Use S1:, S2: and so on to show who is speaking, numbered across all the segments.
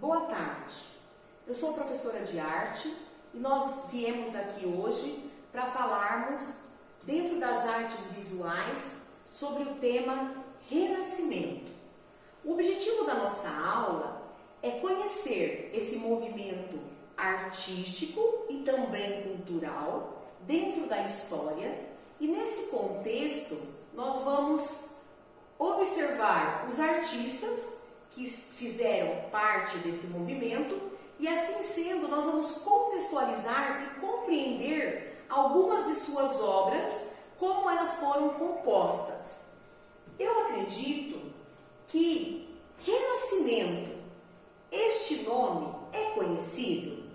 S1: Boa tarde, eu sou professora de arte e nós viemos aqui hoje para falarmos, dentro das artes visuais, sobre o tema Renascimento. O objetivo da nossa aula é conhecer esse movimento artístico e também cultural dentro da história, e nesse contexto nós vamos observar os artistas que fizeram parte desse movimento e, assim sendo, nós vamos contextualizar e compreender algumas de suas obras, como elas foram compostas. Eu acredito que Renascimento, este nome é conhecido?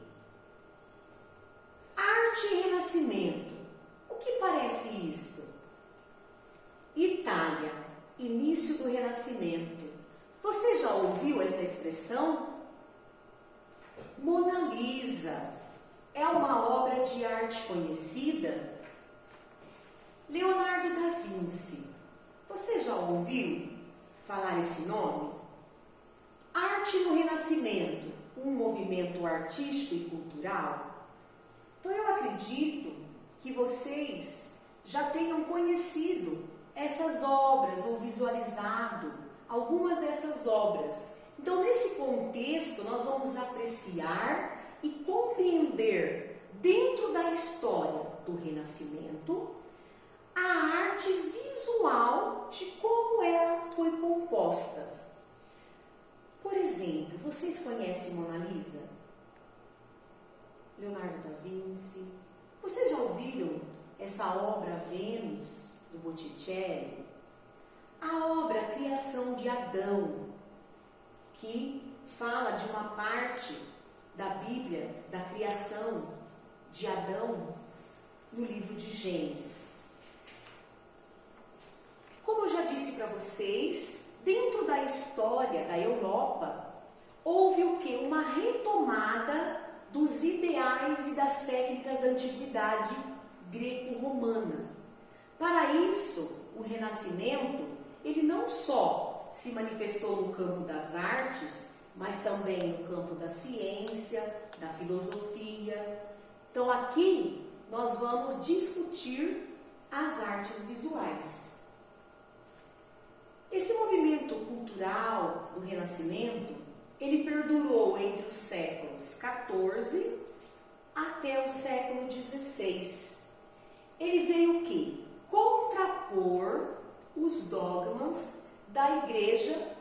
S1: Arte e Renascimento, o que parece isto? Itália, início do Renascimento. Você já ouviu essa expressão? Mona Lisa é uma obra de arte conhecida? Leonardo da Vinci, você já ouviu falar esse nome? Arte no Renascimento, um movimento artístico e cultural? Então eu acredito que vocês já tenham conhecido essas obras ou visualizado algumas dessas obras. Então, nesse contexto, nós vamos apreciar e compreender, dentro da história do Renascimento, a arte visual de como ela foi composta. Por exemplo, vocês conhecem Mona Lisa? Leonardo da Vinci? Vocês já ouviram essa obra Vênus, do Botticelli? A obra Criação de Adão, que fala de uma parte da Bíblia, da criação de Adão, no livro de Gênesis. Como eu já disse para vocês, dentro da história da Europa, houve o quê? Uma retomada dos ideais e das técnicas da antiguidade greco-romana. Para isso, o Renascimento, ele não só se manifestou no campo das artes, mas também no campo da ciência, da filosofia. Então aqui nós vamos discutir as artes visuais. Esse movimento cultural do Renascimento, ele perdurou entre os séculos XIV até o século XVI. Ele veio o quê? Contrapor os dogmas da igreja,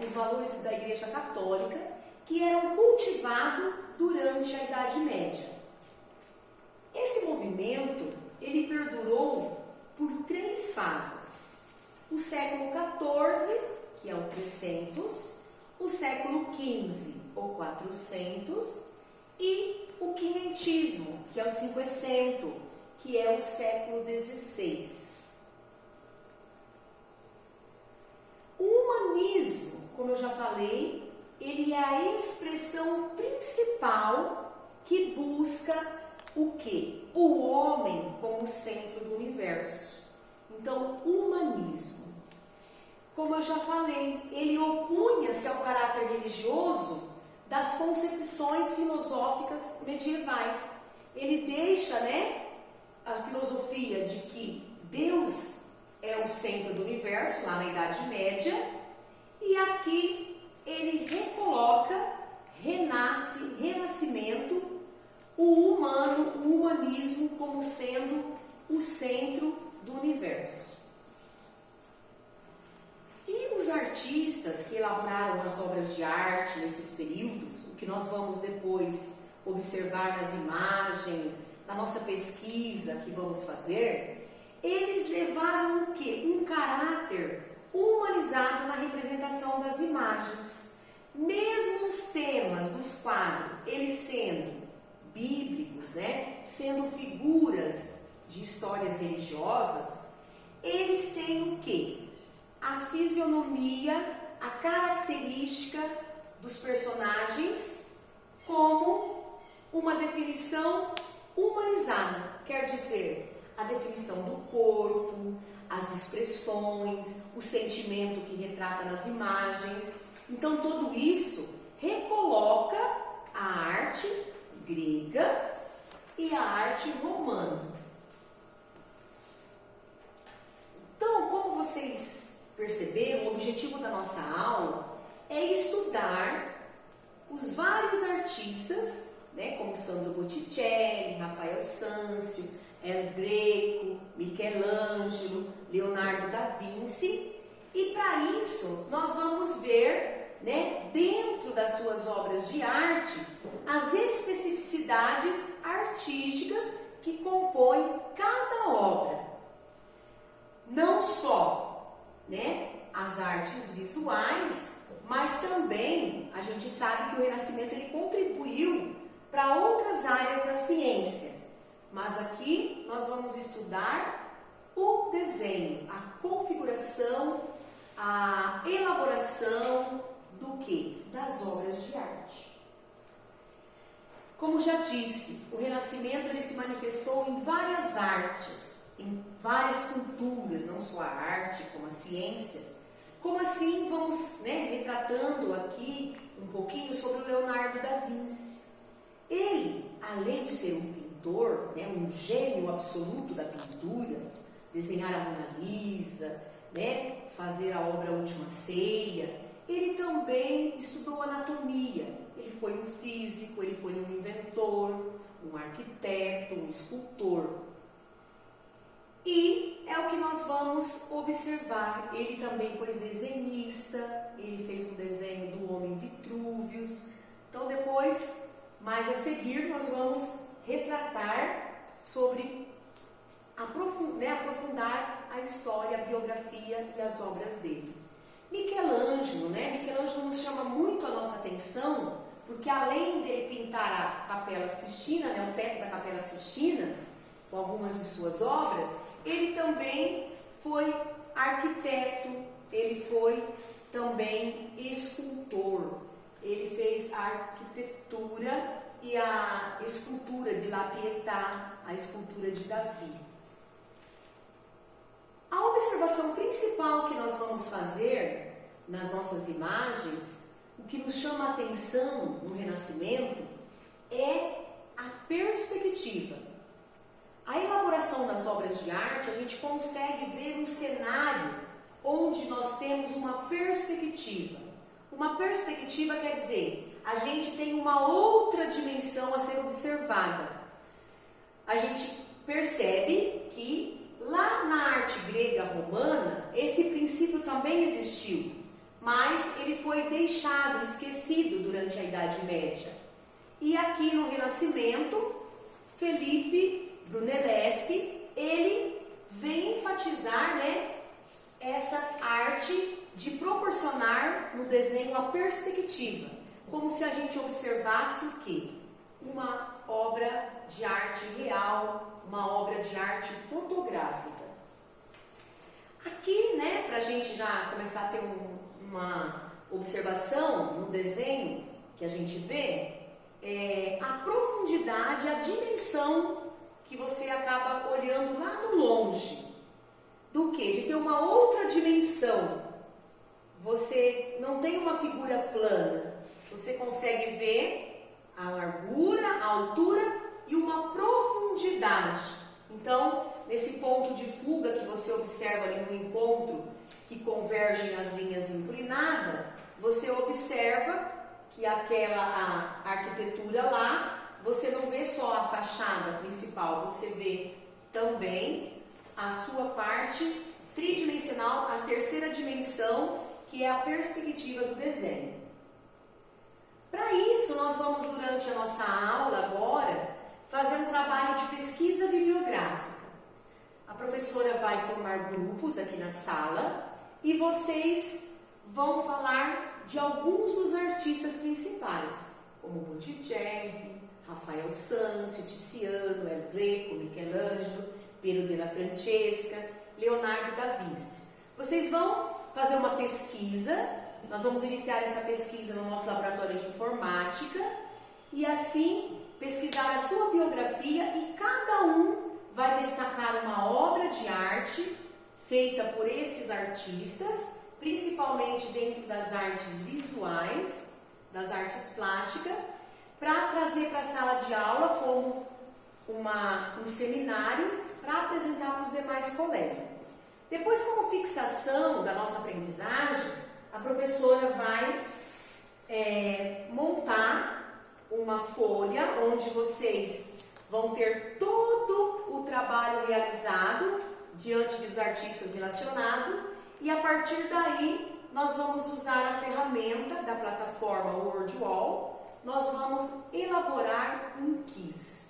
S1: os valores da igreja católica, que eram cultivados durante a Idade Média. Esse movimento, ele perdurou por 3 fases. O século XIV, que é o 300, o século XV, ou 400, e o quinhentismo, que é o 500, que é o século XVI. O humanismo, como eu já falei, ele é a expressão principal que busca o quê? O homem como centro do universo. Então, o humanismo, como eu já falei, ele opunha-se ao caráter religioso das concepções filosóficas medievais. Ele deixa, a filosofia de que Deus é o centro do universo, lá na Idade Média, e aqui ele recoloca, renascimento, o humano, o humanismo como sendo o centro do universo. E os artistas que elaboraram as obras de arte nesses períodos, o que nós vamos depois observar nas imagens, na nossa pesquisa que vamos fazer, eles levaram o quê? Um caráter humanizado na representação das imagens. Mesmo os temas dos quadros, eles sendo bíblicos, sendo figuras de histórias religiosas, eles têm o quê? A fisionomia, a característica dos personagens como uma definição humanizada, quer dizer, a definição do corpo, as expressões, o sentimento que retrata nas imagens. Então, tudo isso recoloca a arte grega e a arte romana. Então, como vocês perceberam, o objetivo da nossa aula é estudar os vários artistas, né, como Sandro Botticelli, Rafael Sanzio, El Greco, Michelangelo, Leonardo da Vinci, e para isso nós vamos ver, né, dentro das suas obras de arte, as especificidades artísticas que compõem cada obra. Não só, né, as artes visuais, mas também a gente sabe que o Renascimento ele contribuiu para outras áreas da ciência. Mas aqui nós vamos estudar o desenho, a configuração, a elaboração do quê? Das obras de arte. Como já disse, o Renascimento ele se manifestou em várias artes, em várias culturas, não só a arte, como a ciência. Como assim vamos, né, retratando aqui um pouquinho sobre o Leonardo da Vinci. Ele, além de ser um pintor, né, um gênio absoluto da pintura, desenhar a Mona Lisa, né, fazer a obra Última Ceia, ele também estudou anatomia. Ele foi um físico, ele foi um inventor, um arquiteto, um escultor. E é o que nós vamos observar. Ele também foi desenhista, ele fez um desenho do homem Vitrúvios. Então depois, mais a seguir, nós vamos retratar sobre, aprofundar a história, a biografia e as obras dele. Michelangelo, né? Michelangelo nos chama muito a nossa atenção, porque além dele pintar a Capela Sistina, né, o teto da Capela Sistina, com algumas de suas obras, ele também foi arquiteto, ele foi também escultor. Ele fez a arquitetura e a escultura de La Pietà, a escultura de Davi. A observação principal que nós vamos fazer nas nossas imagens, o que nos chama a atenção no Renascimento, é a perspectiva. A elaboração das obras de arte, a gente consegue ver um cenário onde nós temos uma perspectiva. Uma perspectiva quer dizer, a gente tem uma outra dimensão a ser observada. A gente percebe que lá na arte grega romana, esse princípio também existiu, mas ele foi deixado, esquecido durante a Idade Média. E aqui no Renascimento, Felipe Brunelleschi, ele vem enfatizar, né, essa arte de proporcionar no desenho a perspectiva, como se a gente observasse o quê? Uma obra de arte real, uma obra de arte fotográfica. Aqui, né, para a gente já começar a ter uma observação no desenho que a gente vê, a profundidade, a dimensão que você acaba olhando lá no longe. Do que? De ter uma outra dimensão. Você não tem uma figura plana. Você consegue ver a largura, a altura e uma profundidade. Então, nesse ponto de fuga que você observa ali no encontro, que convergem as linhas inclinadas, você observa que aquela arquitetura lá, você não vê só a fachada principal, você vê também a sua parte tridimensional, a terceira dimensão, que é a perspectiva do desenho. Para isso, nós vamos, durante a nossa aula agora, fazer um trabalho de pesquisa bibliográfica. A professora vai formar grupos aqui na sala e vocês vão falar de alguns dos artistas principais, como Botticelli, Rafael Sanzio, Tiziano, El Greco, Michelangelo, Piero della Francesca, Leonardo da Vinci. Vocês vão fazer uma pesquisa, nós vamos iniciar essa pesquisa no nosso laboratório de informática e assim pesquisar a sua biografia e cada um vai destacar uma obra de arte feita por esses artistas, principalmente dentro das artes visuais, das artes trazer para a sala de aula como um seminário para apresentar para os demais colegas. Depois, como fixação da nossa aprendizagem, a professora vai montar uma folha onde vocês vão ter todo o trabalho realizado diante dos artistas relacionados e a partir daí nós vamos usar a ferramenta da plataforma WordWall, nós vamos elaborar um quiz.